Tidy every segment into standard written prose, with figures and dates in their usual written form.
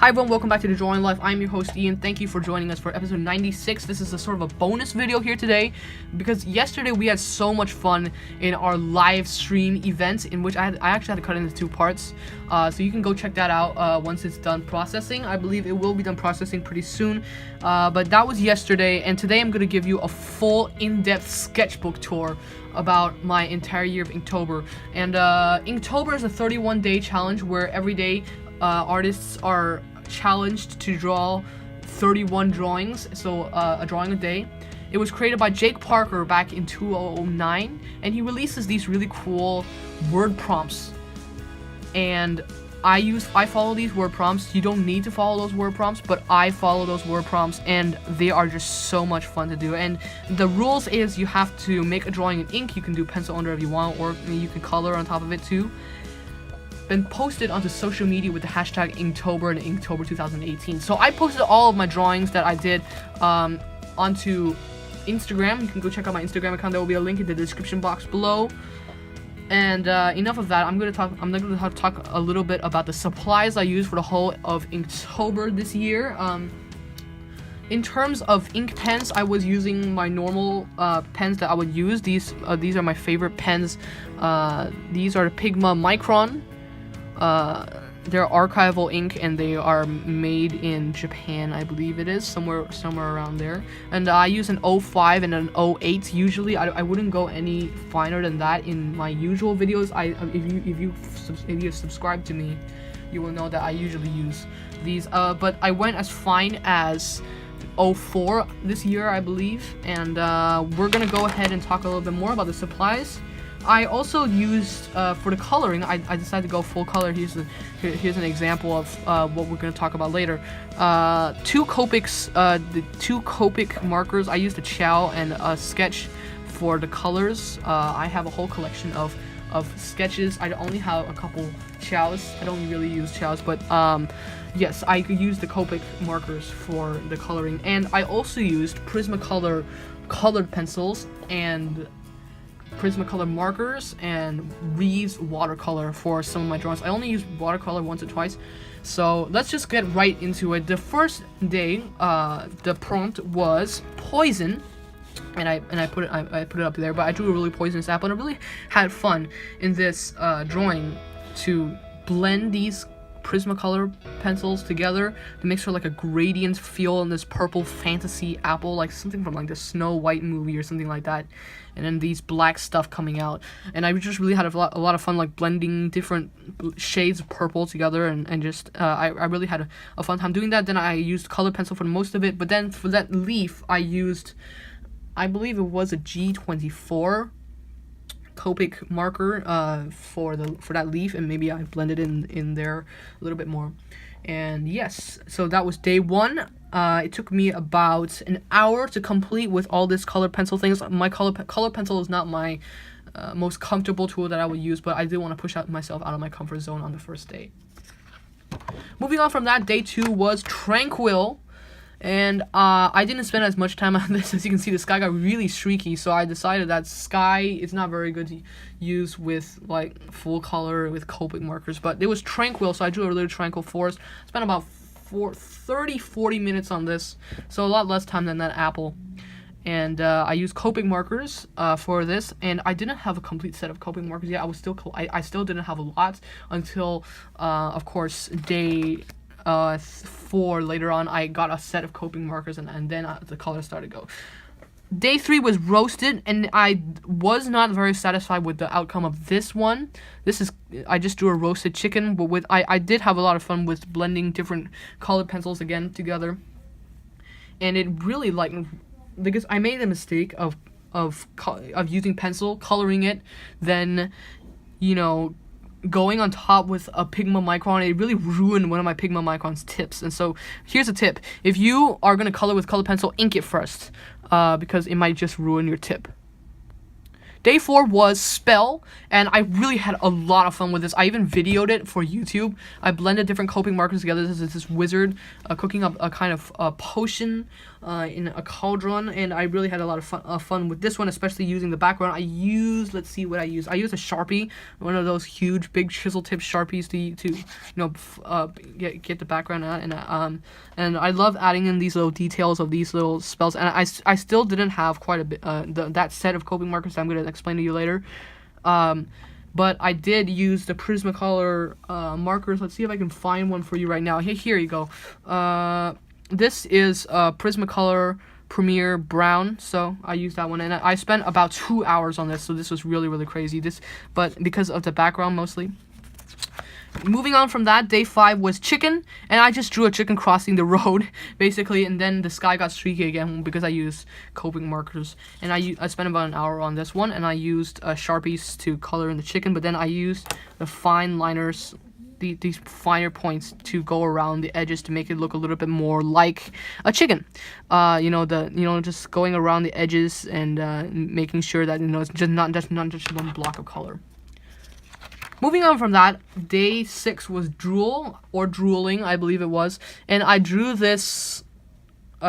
Hi everyone, welcome back to The Drawing Life. I'm your host Ian. Thank you for joining us for episode 96. This is a sort of a bonus video here today because yesterday we had so much fun in our live stream event in which I actually had to cut it into two parts. So you can go check that out once it's done processing. I believe it will be done processing pretty soon. But that was yesterday, and today I'm going to give you a full in-depth sketchbook tour about my entire year of Inktober. And Inktober is a 31-day challenge where every day artists are challenged to draw 31 drawings, so a drawing a day. It was created by Jake Parker back in 2009, and he releases these really cool word prompts. And I follow these word prompts. You don't need to follow those word prompts, but I follow those word prompts, and they are just so much fun to do. And the rules is you have to make a drawing in ink. You can do pencil under if you want, or you can color on top of it too. Been posted onto social media with the hashtag Inktober and Inktober 2018. So I posted all of my drawings that I did onto Instagram. You can go check out my Instagram account. There will be a link in the description box below. And enough of that. I'm going to talk a little bit about the supplies I used for the whole of Inktober this year. In terms of ink pens, I was using my normal pens that I would use. These are my favorite pens. These are the Pigma Micron. They're archival ink, and they are made in Japan, I believe it is, somewhere around there. And I use an 05 and an 08 usually. I wouldn't go any finer than that in my usual videos. If you subscribe to me, you will know that I usually use these. But I went as fine as 04 this year, I believe. And we're gonna go ahead and talk a little bit more about the supplies. I also used, for the coloring, I decided to go full color. Here's an example of what we're going to talk about later. The two Copic markers. I used a Ciao and a Sketch for the colors. I have a whole collection of sketches. I only have a couple Ciaos. I don't really use Ciaos, but yes, I could use the Copic markers for the coloring. And I also used Prismacolor colored pencils and Prismacolor markers and Reeves Watercolor for some of my drawings. I only used Watercolor once or twice, so let's just get right into it. The first day, the prompt was poison, and I put it up there. But I drew a really poisonous apple, and I really had fun in this drawing to blend these Prismacolor pencils together to make sort of like a gradient feel in this purple fantasy apple, like something from like the Snow White movie or something like that. And then these black stuff coming out, and I just really had a lot of fun, like blending different shades of purple together, and just I really had a fun time doing that. Then I used colored pencil for most of it, but then for that leaf I used, I believe it was a G24 Copic marker for that leaf, and maybe I blended in there a little bit more. And yes, so that was day one. It took me about an hour to complete with all this colored pencil things. My color pencil is not my most comfortable tool that I would use, but I did want to push myself out of my comfort zone on the first day. Moving on from that, day two was tranquil. And I didn't spend as much time on this. As you can see, the sky got really streaky, so I decided that sky is not very good to use with like full color with Copic markers. But it was tranquil, so I drew a really tranquil forest. Spent about 30-40 minutes on this, so a lot less time than that apple. And I used Copic markers for this, and I didn't have a complete set of Copic markers yet. I still didn't have a lot until of course day 4 later on. I got a set of Copic markers, and then the colors started to go. Day 3 was roasted, and I was not very satisfied with the outcome of this one. I just drew a roasted chicken, but I did have a lot of fun with blending different colored pencils again together. And it really, like, because I made the mistake of using pencil, coloring it, then, you know, going on top with a Pigma Micron. It really ruined one of my Pigma Micron's tips. And so here's a tip: if you are going to color with colored pencil, ink it first, because it might just ruin your tip. Day 4 was Spell, and I really had a lot of fun with this. I even videoed it for YouTube. I blended different Copic markers together. This is this wizard cooking up a kind of potion in a cauldron, and I really had a lot of fun with this one, especially using the background. I used, let's see what I used. I used a Sharpie, one of those huge, big chisel tip Sharpies to get the background out, and I love adding in these little details of these little spells. And I still didn't have quite a bit that set of Copic markers that I'm going to explain to you later. But I did use the Prismacolor markers. Let's see if I can find one for you right now. Here you go. This is Prismacolor Premier Brown, so I used that one, and I spent about 2 hours on this, so this was really, really crazy. But because of the background mostly. Moving on from that, day 5 was chicken, and I just drew a chicken crossing the road, basically, and then the sky got streaky again because I used Copic markers, and I spent about an hour on this one, and I used Sharpies to color in the chicken, but then I used the fine liners, these finer points to go around the edges to make it look a little bit more like a chicken. Just going around the edges and making sure that it's just not just one block of color. Moving on from that, day 6 was drool, or drooling, I believe it was, and I drew this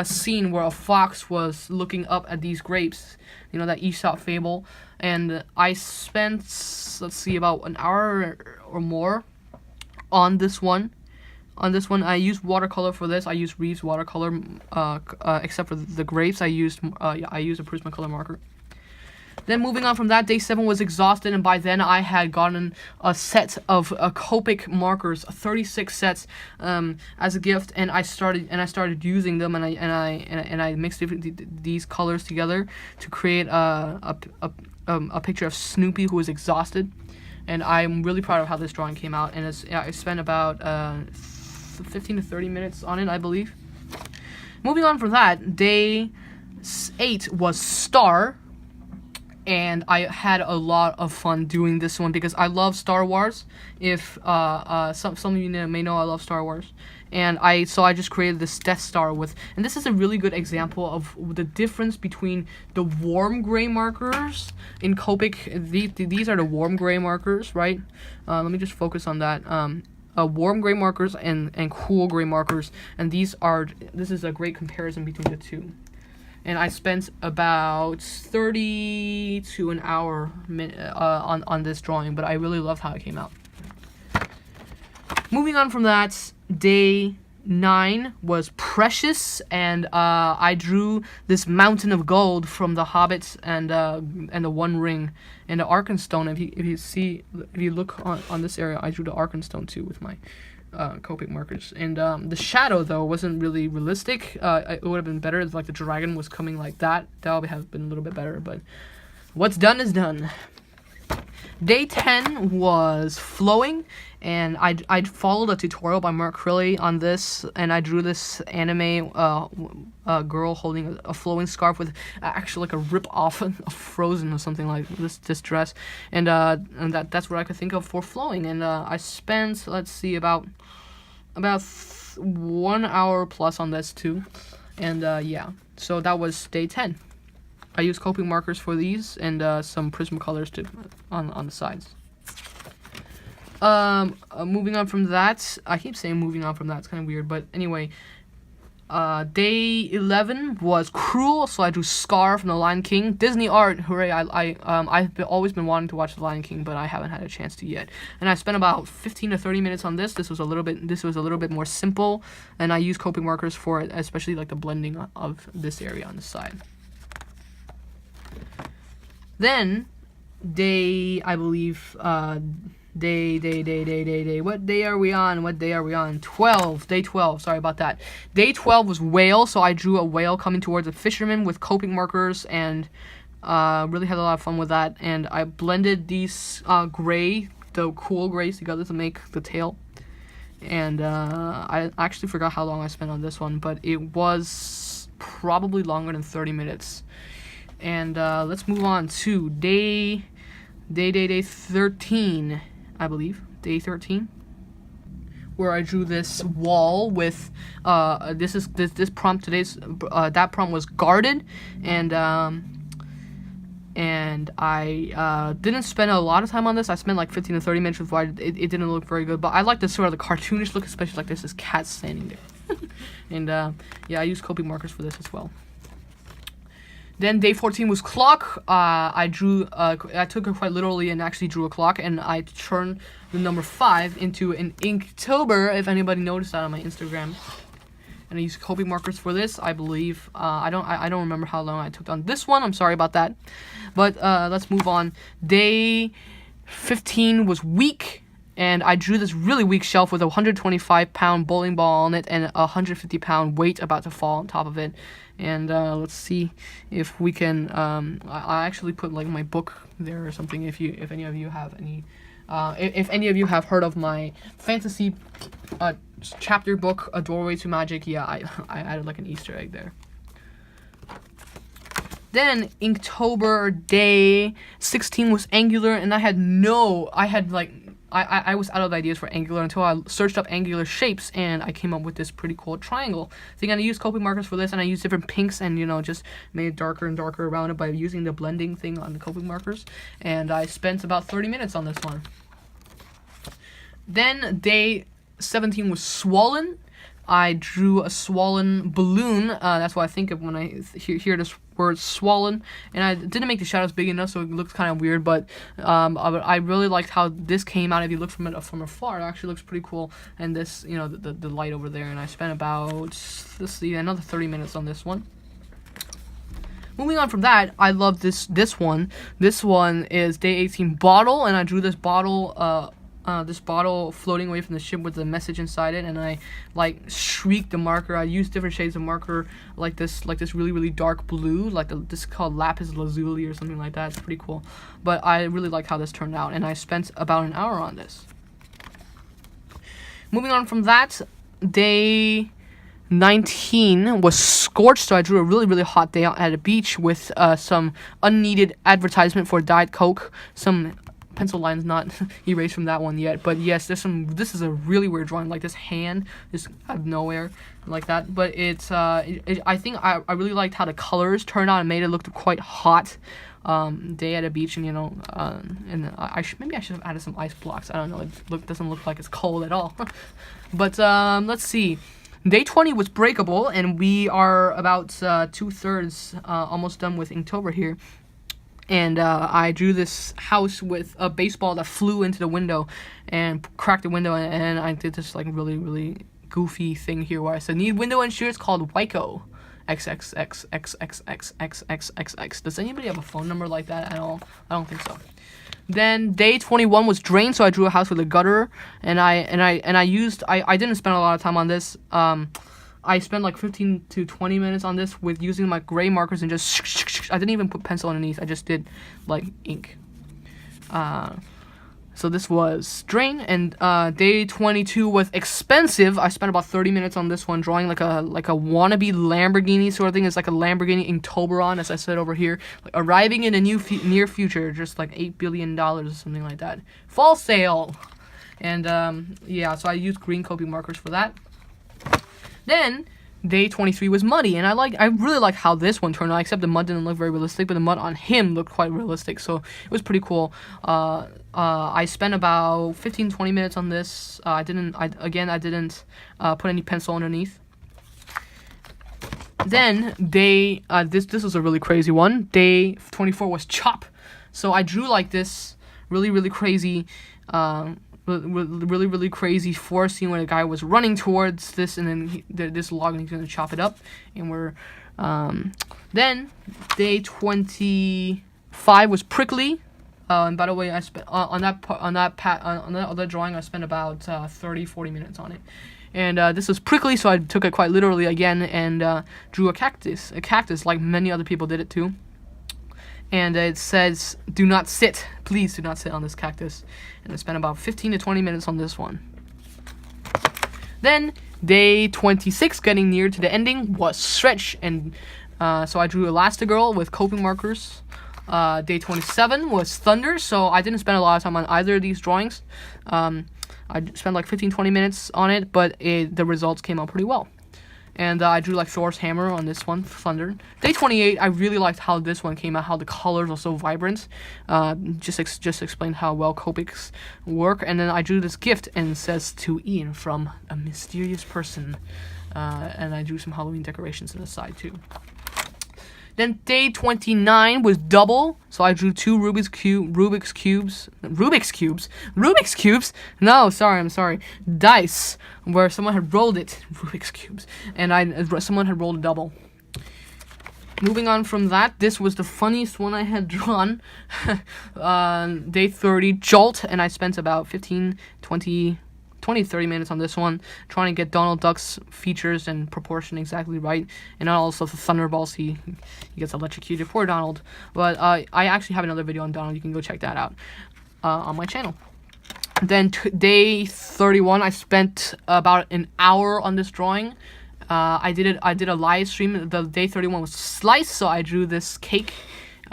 scene where a fox was looking up at these grapes, that Aesop fable, and I spent, let's see, about an hour or more on this one. I used watercolor for this. I used Reeves watercolor, except for the grapes. I used a Prismacolor marker. Then moving on from that, day 7 was exhausted, and by then I had gotten a set of Copic markers, 36 sets, as a gift, and I started using them, and I mixed these colors together to create a picture of Snoopy who was exhausted, and I'm really proud of how this drawing came out. And I spent about 15 to 30 minutes on it, I believe. Moving on from that, day 8 was Star. And I had a lot of fun doing this one because I love Star Wars. If some of you may know, I love Star Wars, and I just created this Death Star with. And this is a really good example of the difference between the warm gray markers in Copic. These are the warm gray markers, right? Let me just focus on that. Warm gray markers and cool gray markers, and this is a great comparison between the two. And I spent about 30 to an hour on this drawing, but I really loved how it came out. Moving on from that, day 9 was Precious, and I drew this mountain of gold from the Hobbits and the One Ring and the Arkenstone. If you look on this area, I drew the Arkenstone too with my Copic markers. And the shadow though wasn't really realistic. It would have been better if like the dragon was coming like that. That would have been a little bit better, but what's done is done. Day 10 was Flowing, and I followed a tutorial by Mark Crilly on this, and I drew this anime girl holding a flowing scarf with actually like a rip off of Frozen or something like this dress, and that's what I could think of for flowing. And I spent, let's see, about 1 hour plus on this too, and yeah, so that was day 10. I used Copic markers for these and some Prismacolors too on the sides. Moving on from that, I keep saying moving on from that, it's kind of weird, but anyway, day 11 was Cruel, so I drew Scar from The Lion King. Disney art, hooray! I've always been wanting to watch The Lion King, but I haven't had a chance to yet. And I spent about 15 to 30 minutes on this. This was a little bit more simple, and I used Copic markers for it, especially like the blending of this area on the side. Then, day, I believe, day, what day are we on? 12, day 12, sorry about that. Day 12 was Whale, so I drew a whale coming towards a fisherman with Copic markers, and really had a lot of fun with that. And I blended these the cool grays together to make the tail. And I actually forgot how long I spent on this one, but it was probably longer than 30 minutes. And let's move on to day 13, I believe. Day 13, where I drew this wall with this prompt today's that prompt was guarded, and and I didn't spend a lot of time on this. I spent like 15 to 30 minutes before it didn't look very good, but I like the sort of the cartoonish look, especially like there's this cat standing there. And yeah, I used Copic markers for this as well. Then day 14 was clock. I took it quite literally and actually drew a clock, and I turned the number 5 into an Inktober, if anybody noticed that on my Instagram. And I used Copic markers for this, I believe. I don't remember how long I took on this one. I'm sorry about that. But let's move on. Day 15 was weak, and I drew this really weak shelf with a 125-pound bowling ball on it and a 150-pound weight about to fall on top of it. And let's see if we can. I actually put like my book there or something. If any of you have any, if any of you have heard of my fantasy chapter book, A Doorway to Magic, yeah, I added like an Easter egg there. Then Inktober day 16 was angular, and I was out of ideas for angular until I searched up angular shapes, and I came up with this pretty cool triangle. I think I used Copic markers for this, and I used different pinks and, you know, just made it darker and darker around it by using the blending thing on the Copic markers. And I spent about 30 minutes on this one. Then day 17 was swollen. I drew a swollen balloon. That's what I think of when I hear this word swollen. And I didn't make the shadows big enough, so it looks kind of weird. But I really liked how this came out. If you look from afar, it actually looks pretty cool. And this, you know, the light over there. And I spent about, let's see, another 30 minutes on this one. Moving on from that, I love this one. This one is day 18 bottle, and I drew this bottle. This bottle floating away from the ship with the message inside it, and I like shrieked the marker. I used different shades of marker, like this really, really dark blue, like this is called lapis lazuli or something like that. It's pretty cool, but I really like how this turned out, and I spent about an hour on this. Moving on from that, day 19 was scorched, so I drew a really, really hot day out at a beach with some unneeded advertisement for Diet Coke, some pencil lines not erased from that one yet, but yes, this is a really weird drawing, like this hand just out of nowhere like that, but it's I think I really liked how the colors turned out and made it look quite hot. Day at a beach, and you know, and maybe I should have added some ice blocks. I don't know, it doesn't look like it's cold at all. But let's see. Day 20 was breakable, and we are about 2/3 almost done with Inktober here. And I drew this house with a baseball that flew into the window and cracked the window, and I did this like really, really goofy thing here where I said need window insurance called Wyco XXXXXXXXXX. Does anybody have a phone number like that at all? I don't think so. Then day 21 was drain, so I drew a house with a gutter, and I didn't spend a lot of time on this. I spent like 15 to 20 minutes on this with using my gray markers and just I didn't even put pencil underneath. I just did like ink. So this was drain, and day 22 was expensive. I spent about 30 minutes on this one, drawing like a wannabe Lamborghini sort of thing. It's like a Lamborghini Inktoberon, as I said over here, like arriving in a near future, just like $8 billion or something like that. Fall sale, and yeah. So I used green Copic markers for that. Then day 23 was muddy, and I really like how this one turned out, except the mud didn't look very realistic, but the mud on him looked quite realistic, so it was pretty cool. I spent about 15-20 minutes on this. I didn't put any pencil underneath. Then day this was a really crazy one. Day 24 was chop. So I drew like this really crazy really crazy forest scene where the guy was running towards this, and then this log, and he's gonna chop it up, and we're then day 25 was prickly, and by the way, I spent on that other drawing I spent about 30-40 minutes on it, and this was prickly, so I took it quite literally again and drew a cactus like many other people did it too. And it says, do not sit. Please do not sit on this cactus. And I spent about 15 to 20 minutes on this one. Then, day 26, getting near to the ending, was stretch. And so I drew Elastigirl with Copic markers. Day 27 was thunder. So I didn't spend a lot of time on either of these drawings. I spent like 15-20 minutes on it, but the results came out pretty well. And I drew like Thor's hammer on this one, Thunder. Day 28, I really liked how this one came out, how the colors are so vibrant. Just explained how well Copics work. And then I drew this gift, and it says, to Ian from a mysterious person. And I drew some Halloween decorations on the side too. Then day 29 was double, so I drew 2 Rubik's cubes. No, I'm sorry. Dice, where someone had rolled it, Rubik's cubes, and someone had rolled a double. Moving on from that, this was the funniest one I had drawn. Day 30, Jolt, and I spent about 30 minutes on this one, trying to get Donald Duck's features and proportion exactly right, and also the Thunderbolts, he gets electrocuted. Poor Donald. But I actually have another video on Donald, you can go check that out on my channel. Then day 31, I spent about an hour on this drawing. I did a live stream. The day 31 was Slice, so I drew this cake,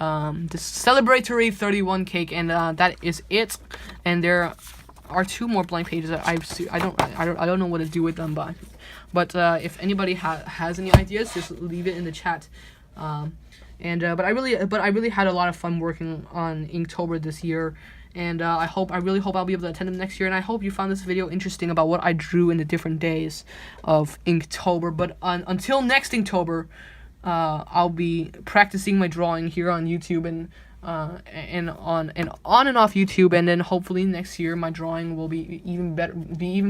this celebratory 31 cake, and that is it. And there are 2 more blank pages that I don't know what to do with them, but if anybody has any ideas, just leave it in the chat. But I really had a lot of fun working on Inktober this year, and I really hope I'll be able to attend them next year. And I hope you found this video interesting about what I drew in the different days of Inktober. But until next Inktober, I'll be practicing my drawing here on YouTube and on and off YouTube, and then hopefully next year my drawing will be even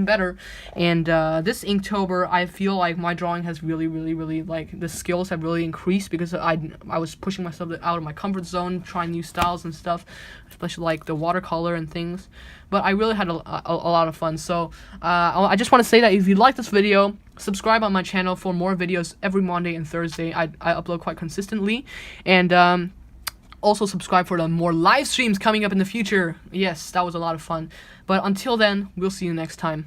better. And this Inktober, I feel like my drawing has really like the skills have really increased, because I was pushing myself out of my comfort zone, trying new styles and stuff, especially like the watercolor and things. But I really had a lot of fun. So I just want to say that if you like this video, subscribe on my channel for more videos every Monday and Thursday. I upload quite consistently, and also subscribe for the more live streams coming up in the future. Yes, that was a lot of fun. But until then, we'll see you next time.